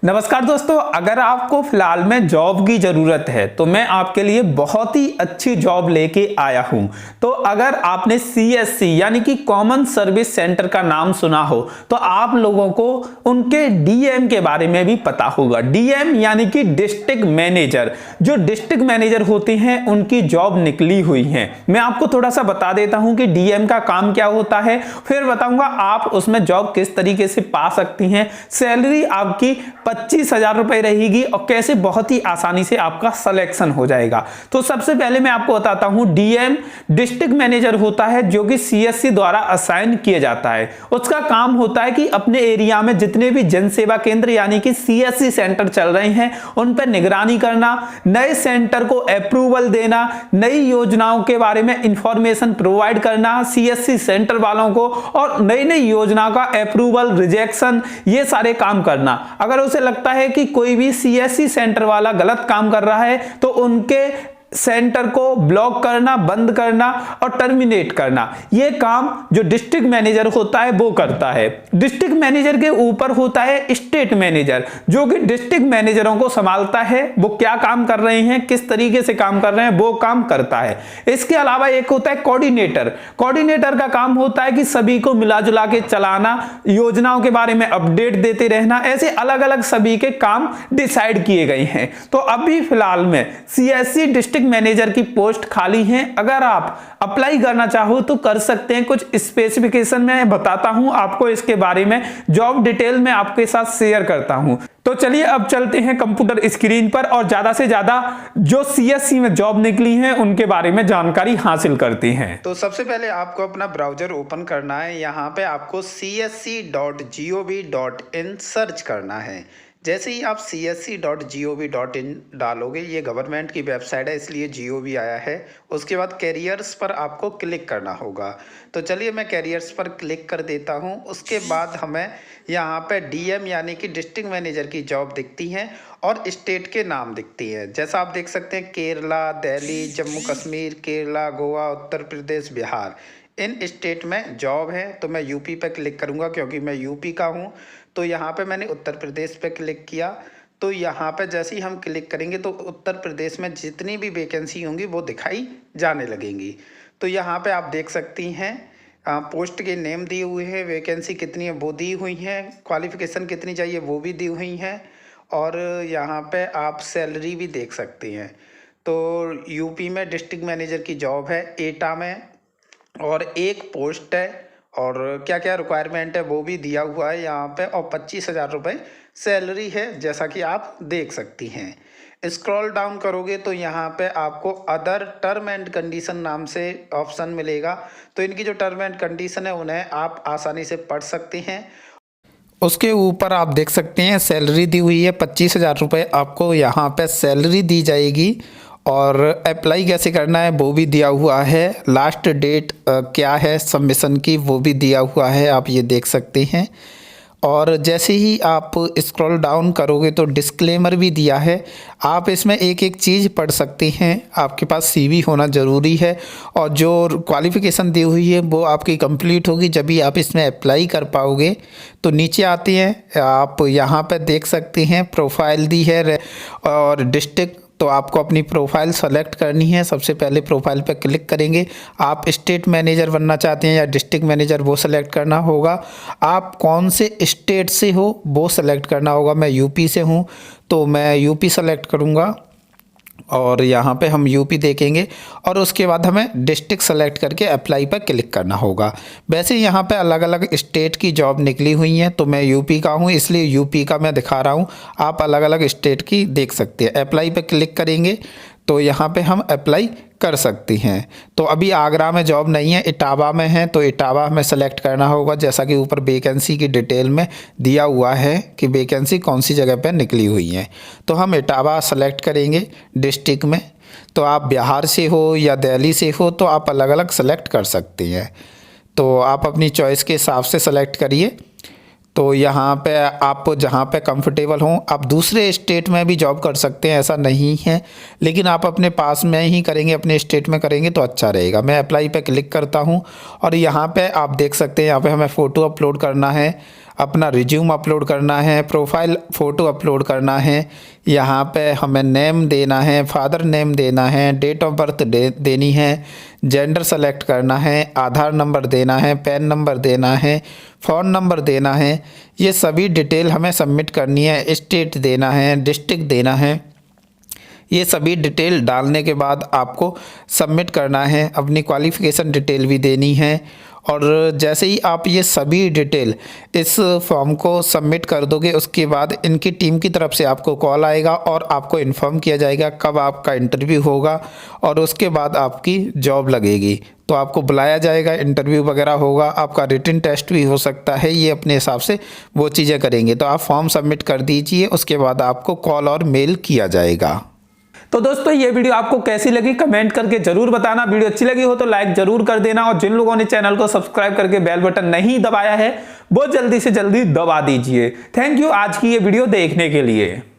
नमस्कार दोस्तों, अगर आपको फिलहाल में जॉब की ज़रूरत है तो मैं आपके लिए बहुत ही अच्छी जॉब लेके आया हूं। तो अगर आपने CSC यानी कि कॉमन सर्विस सेंटर का नाम सुना हो तो आप लोगों को उनके DM के बारे में भी पता होगा। DM यानी कि डिस्ट्रिक्ट मैनेजर। जो डिस्ट्रिक्ट मैनेजर होते हैं उनकी जॉब निकली हुई है। मैं आपको थोड़ा सा बता देता हूं कि DM का काम क्या होता है, फिर बताऊंगा आप उसमें जॉब किस तरीके से पा सकती हैं। सैलरी आपकी 25,000 रुपए रहेगी और कैसे बहुत ही आसानी से आपका सिलेक्शन हो जाएगा। तो सबसे पहले मैं आपको बताता हूं, DM डिस्ट्रिक्ट मैनेजर होता है जो कि CSC द्वारा असाइन किया जाता है। उसका काम होता है कि अपने एरिया में जितने भी जन सेवा केंद्र यानी कि CSC सेंटर चल रहे हैं उन पर निगरानी करना, नए सेंटर को अप्रूवल देना, नई योजनाओं के बारे में इंफॉर्मेशन प्रोवाइड करना CSC सेंटर वालों को, और नई नई योजना का अप्रूवल, रिजेक्शन, ये सारे काम करना। अगर उसे लगता है कि कोई भी CSC सेंटर वाला गलत काम कर रहा है तो उनके सेंटर को ब्लॉक करना, बंद करना और टर्मिनेट करना, यह काम जो डिस्ट्रिक्ट मैनेजर होता है वो करता है। डिस्ट्रिक्ट मैनेजर के ऊपर होता है स्टेट मैनेजर जो कि डिस्ट्रिक्ट मैनेजरों को संभालता है, वो क्या काम कर रहे हैं, किस तरीके से काम कर रहे हैं वो काम करता है। इसके अलावा एक होता है कोऑर्डिनेटर। कोऑर्डिनेटर का काम होता है कि सभी को मिला जुला के चलाना, योजनाओं के बारे में अपडेट देते रहना, ऐसे अलग अलग सभी के काम डिसाइड किए गए हैं। तो अभी फिलहाल में CSC डिस्ट्रिक्ट मैनेजर की पोस्ट खाली है। अगर आप अप्लाई करना चाहो तो कर सकते हैं। कुछ स्पेसिफिकेशन मैं बताता हूं आपको, इसके बारे में जॉब डिटेल में आपके साथ शेयर करता हूं। तो चलिए अब चलते हैं कंप्यूटर स्क्रीन पर और ज्यादा से ज्यादा जो CSC में जॉब निकली है उनके बारे में जानकारी हासिल करते हैं। तो सबसे पहले आपको अपना ब्राउजर ओपन करना है। यहाँ पे आपको csc.gov.in सर्च करना है। जैसे ही आप csc.gov.in डालोगे, ये गवर्नमेंट की वेबसाइट है इसलिए GOV आया है। उसके बाद कैरियर्स पर आपको क्लिक करना होगा। तो चलिए मैं कैरियर्स पर क्लिक कर देता हूँ। उसके बाद हमें यहाँ पे DM यानी कि डिस्ट्रिक्ट मैनेजर की जॉब दिखती हैं और स्टेट के नाम दिखती हैं। जैसा आप देख सकते हैं, केरला, दिल्ली, जम्मू कश्मीर, केरला, गोवा, उत्तर प्रदेश, बिहार, इन स्टेट में जॉब है। तो मैं UP पे क्लिक करूँगा क्योंकि मैं UP का हूँ। तो यहाँ पे मैंने उत्तर प्रदेश पे क्लिक किया। तो यहाँ पे जैसे ही हम क्लिक करेंगे तो उत्तर प्रदेश में जितनी भी वैकेंसी होंगी वो दिखाई जाने लगेंगी। तो यहाँ पे आप देख सकती हैं पोस्ट के नेम दिए हुए हैं, वैकेंसी कितनी है वो दी हुई है, क्वालिफिकेशन कितनी चाहिए वो भी दी हुई हैं, और यहाँ पे आप सैलरी भी देख सकती हैं। तो UP में डिस्ट्रिक्ट मैनेजर की जॉब है, एटा में, और एक पोस्ट है और क्या क्या रिक्वायरमेंट है वो भी दिया हुआ है यहाँ पे, और 25,000 रुपये सैलरी है जैसा कि आप देख सकती हैं। स्क्रॉल डाउन करोगे तो यहाँ पे आपको अदर टर्म एंड कंडीशन नाम से ऑप्शन मिलेगा। तो इनकी जो टर्म एंड कंडीशन है उन्हें आप आसानी से पढ़ सकते हैं। उसके ऊपर आप देख सकते हैं सैलरी दी हुई है 25,000 रुपये आपको यहाँ पे सैलरी दी जाएगी, और अप्लाई कैसे करना है वो भी दिया हुआ है। लास्ट डेट क्या है सबमिशन की वो भी दिया हुआ है, आप ये देख सकते हैं। और जैसे ही आप स्क्रॉल डाउन करोगे तो डिस्क्लेमर भी दिया है। आप इसमें एक एक चीज़ पढ़ सकते हैं। आपके पास CV होना ज़रूरी है, और जो क्वालिफ़िकेशन दी हुई है वो आपकी कंप्लीट होगी जब भी आप इसमें अप्लाई कर पाओगे। तो नीचे आते हैं, आप यहाँ पर देख सकते हैं प्रोफाइल दी है और डिस्ट्रिक्ट। तो आपको अपनी प्रोफाइल सेलेक्ट करनी है। सबसे पहले प्रोफाइल पर क्लिक करेंगे। आप स्टेट मैनेजर बनना चाहते हैं या डिस्ट्रिक्ट मैनेजर वो सेलेक्ट करना होगा। आप कौन से स्टेट से हो वो सेलेक्ट करना होगा। मैं UP से हूँ तो मैं UP सेलेक्ट करूँगा, और यहाँ पे हम UP देखेंगे, और उसके बाद हमें डिस्ट्रिक्ट सेलेक्ट करके अप्लाई पर क्लिक करना होगा। वैसे यहाँ पे अलग अलग स्टेट की जॉब निकली हुई हैं, तो मैं UP का हूँ इसलिए UP का मैं दिखा रहा हूँ। आप अलग अलग स्टेट की देख सकते हैं। अप्लाई पर क्लिक करेंगे तो यहाँ पे हम अप्लाई कर सकती हैं। तो अभी आगरा में जॉब नहीं है, इटावा में है, तो इटावा में सेलेक्ट करना होगा जैसा कि ऊपर वैकेंसी की डिटेल में दिया हुआ है कि वैकेंसी कौन सी जगह पर निकली हुई है। तो हम इटावा सेलेक्ट करेंगे डिस्ट्रिक्ट में। तो आप बिहार से हो या दिल्ली से हो तो आप अलग अलग सेलेक्ट कर सकते हैं। तो आप अपनी चॉइस के हिसाब से सेलेक्ट करिए। तो यहाँ पे आप जहाँ पे कंफर्टेबल हों, आप दूसरे स्टेट में भी जॉब कर सकते हैं, ऐसा नहीं है, लेकिन आप अपने पास में ही करेंगे, अपने स्टेट में करेंगे तो अच्छा रहेगा। मैं अप्लाई पे क्लिक करता हूँ और यहाँ पे आप देख सकते हैं, यहाँ पे हमें फ़ोटो अपलोड करना है, अपना रिज्यूम अपलोड करना है, प्रोफाइल फ़ोटो अपलोड करना है। यहाँ पे हमें नेम देना है, फादर नेम देना है, डेट ऑफ बर्थ देनी है, जेंडर सेलेक्ट करना है, आधार नंबर देना है, पैन नंबर देना है, फ़ोन नंबर देना है। ये सभी डिटेल हमें सबमिट करनी है। स्टेट देना है, डिस्ट्रिक्ट देना है। ये सभी डिटेल डालने के बाद आपको सबमिट करना है। अपनी क्वालिफ़िकेशन डिटेल भी देनी है। और जैसे ही आप ये सभी डिटेल इस फॉर्म को सबमिट कर दोगे, उसके बाद इनकी टीम की तरफ से आपको कॉल आएगा और आपको इन्फॉर्म किया जाएगा कब आपका इंटरव्यू होगा और उसके बाद आपकी जॉब लगेगी। तो आपको बुलाया जाएगा, इंटरव्यू वगैरह होगा, आपका रिटन टेस्ट भी हो सकता है। ये अपने हिसाब से वो चीज़ें करेंगे। तो आप फॉर्म सबमिट कर दीजिए, उसके बाद आपको कॉल और मेल किया जाएगा। तो दोस्तों ये वीडियो आपको कैसी लगी कमेंट करके जरूर बताना। वीडियो अच्छी लगी हो तो लाइक जरूर कर देना और जिन लोगों ने चैनल को सब्सक्राइब करके बेल बटन नहीं दबाया है वो जल्दी से जल्दी दबा दीजिए। थैंक यू आज की ये वीडियो देखने के लिए।